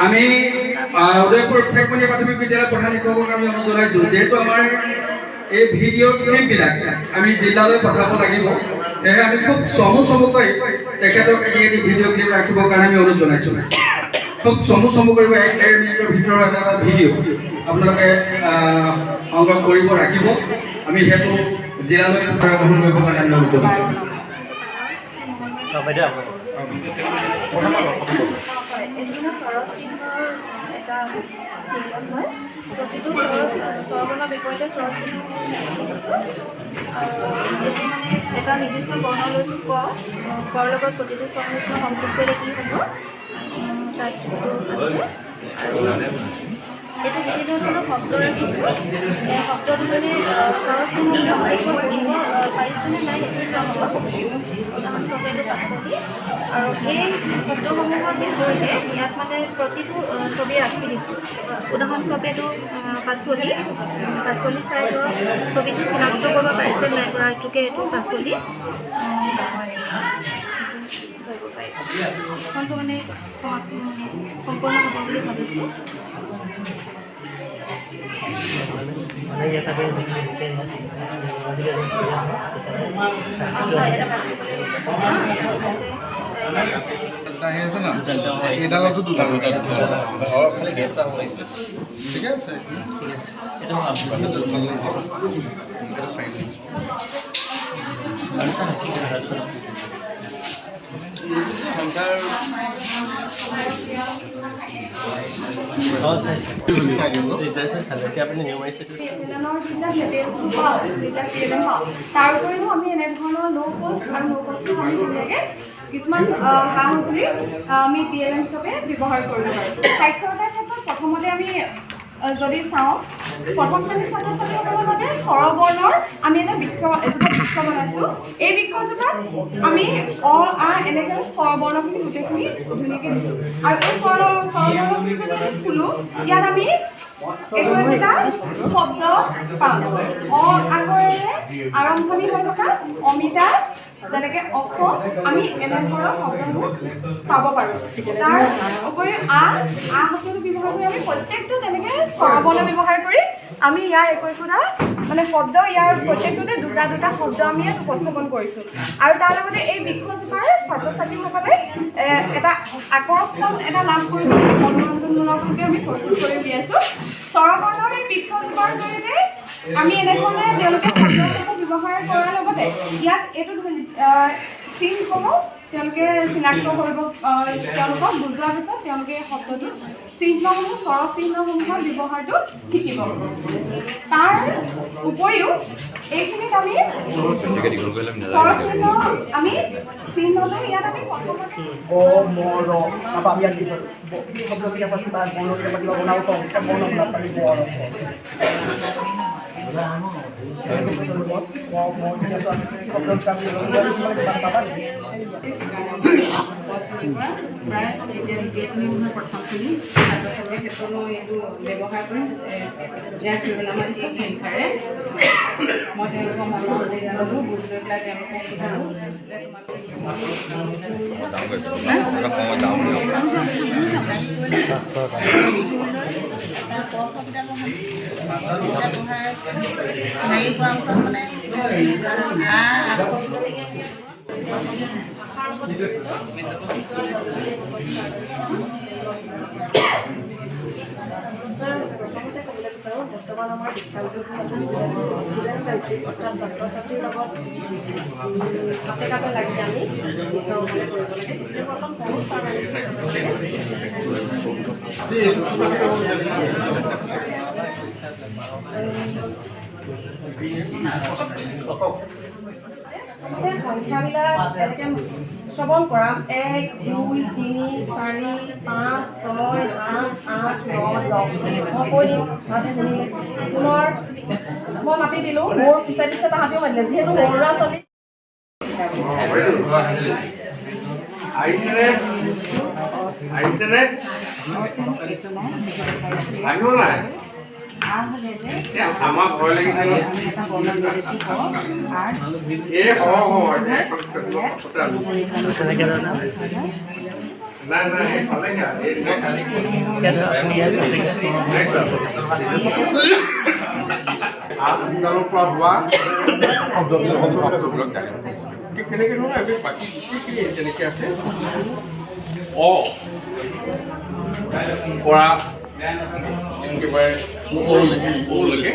আমি উদয়পুৰ প্ৰেক্ষণীয় প্ৰাথমিক বিদ্যালয় প্ৰধান শিক্ষকক আমি অনুৰোধ জনাইছোঁ যেহেতু আমাৰ এই ভিডিঅ' ক্লিপবিলাক আমি জিলালৈ পঠাব লাগিব সেয়েহে আমি খুব চমুকৈ তেখেতক এটি ভিডিঅ' ক্লিপ ৰাখিবৰ কাৰণে আমি অনুৰোধ জনাইছোঁ খুব চমুকৈ 1-1.5 মিনিটৰ ভিতৰত এটা ভিডিঅ' আপোনালোকে সংগ্ৰহ কৰিব ৰাখিব আমি হেতু জিলালৈ গ্ৰহণ কৰিবৰ কাৰণে আমি অনুৰোধ জনাইছোঁ প্ৰতিটো স্বৰবৰ্ণৰ বিপৰীতে স্বৰ চিহ্ন এটা নিৰ্দিষ্ট বৰ্ণ লৈছোঁ কৰ লগত প্ৰতিটো সংমিশ্ৰণ সংযোগ কৰিলে কি হ'ব তাত এইটো বিভিন্ন ধৰণৰ শব্দ ৰাখিছোঁ এই শব্দটো মানে স্বৰ চিহ্ন লিখিব পাৰিছেনে নাই সেইটো চাম উদাহৰণ স্বৰূপে এইটো পাচলি আৰু এই শব্দসমূহৰ বিপৰীতে ইয়াত মানে প্ৰতিটো ছবি ৰাখি দিছোঁ উদাহৰণ স্বৰূপে এইটো পাচলি চাইডৰ ছবিটো চিনাক্ত কৰিব পাৰিছে নাই পৰা এইটোকে এইটো পাচলি ফোনটো মানে সম্পূৰ্ণ হ'ব বুলি ভাবিছোঁ তাৰ উপৰিও আমি এনেধৰণৰ লো কষ্ট আৰু নো কষ্ট আমি ধুনীয়াকৈ কিছুমান সা সঁজুলি আমি TLM হিচাপে ব্যৱহাৰ কৰিব পাৰোঁ সাক্ষৰতাৰ ক্ষেত্ৰত প্ৰথমতে আমি যদি চাওঁ প্ৰথম শ্ৰেণীৰ ছাত্ৰ ছাত্ৰীসকলৰ বাবে স্বৰবৰ্ণৰ আমি এটা বৃক্ষ বনাইছোঁ এই বৃক্ষজোপাত আমি অ আ এনেকৈ স্বৰবৰ্ণখিনি গোটেইখিনি ধুনীয়াকৈ দিছোঁ আৰু এই স্বৰবৰ্ণখিনি যদি খোলোঁ ইয়াত আমি একোটা শব্দ পাওঁ অ আখৰেৰে আৰম্ভণি হৈ থকা অমিতা যেনেকৈ অসম আমি এনেধৰণৰ শব্দবোৰ পাব পাৰোঁ তাৰ উপৰিও আ শব্দটো ব্যৱহাৰ কৰি আমি প্ৰত্যেকটো তেনেকৈ স্বৰবৰ্ণ ব্যৱহাৰ কৰি আমি ইয়াৰ একোটা মানে শব্দ ইয়াৰ প্ৰত্যেকটোতে দুটা শব্দ আমি ইয়াত উপস্থাপন কৰিছোঁ আৰু তাৰ লগতে এই বৃক্ষজোপাৰ ছাত্ৰ ছাত্ৰীসকলে এটা আকৰ্ষণ এটা লাভ কৰিবলৈ মনোৰঞ্জনমূলকভাৱে আমি প্ৰস্তুত কৰি উলিয়াইছোঁ স্বৰবৰ্ণৰ এই বৃক্ষজোপাৰ জৰিয়তে আমি এনেধৰণে তেওঁলোকে শব্দসমূহ ব্যৱহাৰ কৰাৰ লগতে ইয়াত এইটো চিনসমূহ তেওঁলোকে চিনাক্ত কৰিব তেওঁলোকক বুজোৱাৰ পিছত তেওঁলোকে শব্দটো চিহ্নসমূহ স্বৰ চিহ্নসমূহৰ ব্যৱহাৰটো শিকিব তাৰ উপৰিও এইখিনিত আমি স্বৰ চিহ্ন আমি চিহ্নটো ইয়াত আমি প্ৰায় এডুকেশ্যনেল প্ৰথম শ্ৰেণী ছাত্ৰ ছাত্ৰীৰ ক্ষেত্ৰত মই এইটো ব্যৱহাৰ কৰিম যাৰ মাতিছে সংখ্যাৰে মই তেওঁলোকৰ মনৰ অভিযানতো বুজ লৈ পেলাই তেওঁলোকক শিকালোঁ বৰ্তমান আমাৰ ষ্টুডেণ্ট চেণ্ট্ৰিক অৰ্থাৎ ছাত্ৰ ছাত্ৰীৰ লগত কাপে কাপে লাগি আমি কৰিব লাগে প্ৰথম সৰু চাৰ সংখ্যাবিলাক এনেকৈ শ্ৰৱণ কৰা 1 2 3 4 5 6 7 8 9 10 মই কৈ দিম তাতে শুনিলে পুনৰ মই মাতি দিলোঁ মোৰ পিছে পিছে তাহাঁতেও মাতিলে যিহেতু সৰু ল'ৰা ছোৱালী আহিছেনে আহিব নাই আমাৰ ভয় লাগিছে নাই নাই আজকালৰ পৰা হোৱা শব্দবিলাক জানে কেনেকৈ ধৰণে আমি বাকী গোটেইখিনি যেনেকৈ আছে পৰা একেবাৰে ওলৈকে